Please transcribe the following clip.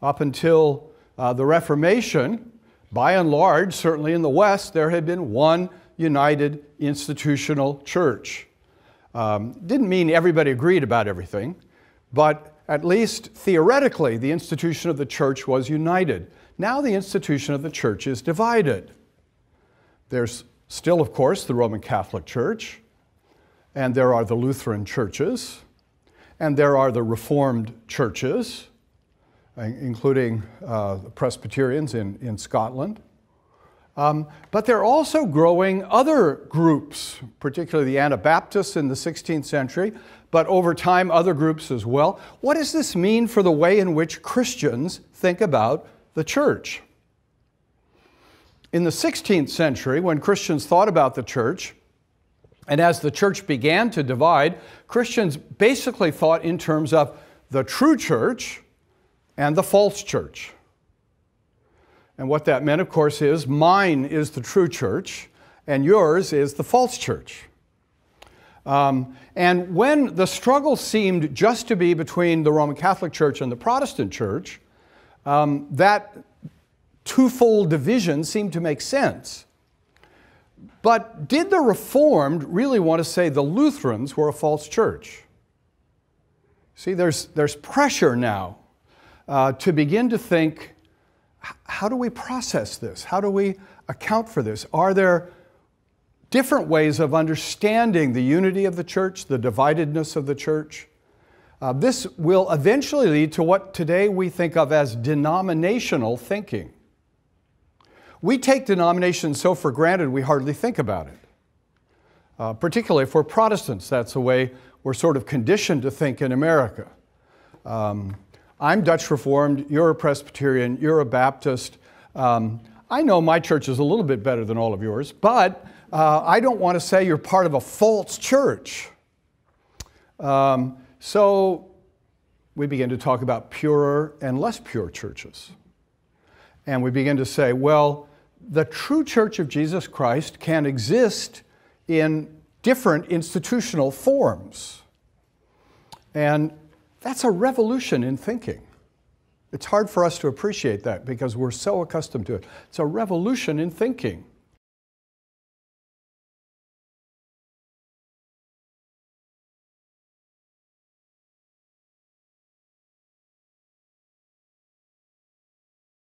Up until the Reformation, by and large, certainly in the West, there had been one united institutional church. Didn't mean everybody agreed about everything, but at least theoretically, the institution of the church was united. Now the institution of the church is divided. There's still, of course, the Roman Catholic Church, and there are the Lutheran churches, and there are the Reformed churches, including the Presbyterians in Scotland. But there are also growing other groups, particularly the Anabaptists in the 16th century, but over time other groups as well. What does this mean for the way in which Christians think about the church? In the 16th century, when Christians thought about the church, and as the church began to divide, Christians basically thought in terms of the true church and the false church. And what that meant, of course, is mine is the true church and yours is the false church. And when the struggle seemed just to be between the Roman Catholic Church and the Protestant Church, that twofold division seemed to make sense. But did the Reformed really want to say the Lutherans were a false church? See, there's pressure now to begin to think, how do we process this? How do we account for this? Are there different ways of understanding the unity of the church, the dividedness of the church? This will eventually lead to what today we think of as denominational thinking. We take denominations so for granted we hardly think about it. Particularly for Protestants, that's the way we're sort of conditioned to think in America. I'm Dutch Reformed, you're a Presbyterian, you're a Baptist. I know my church is a little bit better than all of yours, but I don't want to say you're part of a false church. So we begin to talk about purer and less pure churches. And we begin to say, well, the true church of Jesus Christ can exist in different institutional forms. And that's a revolution in thinking. It's hard for us to appreciate that because we're so accustomed to it. It's a revolution in thinking.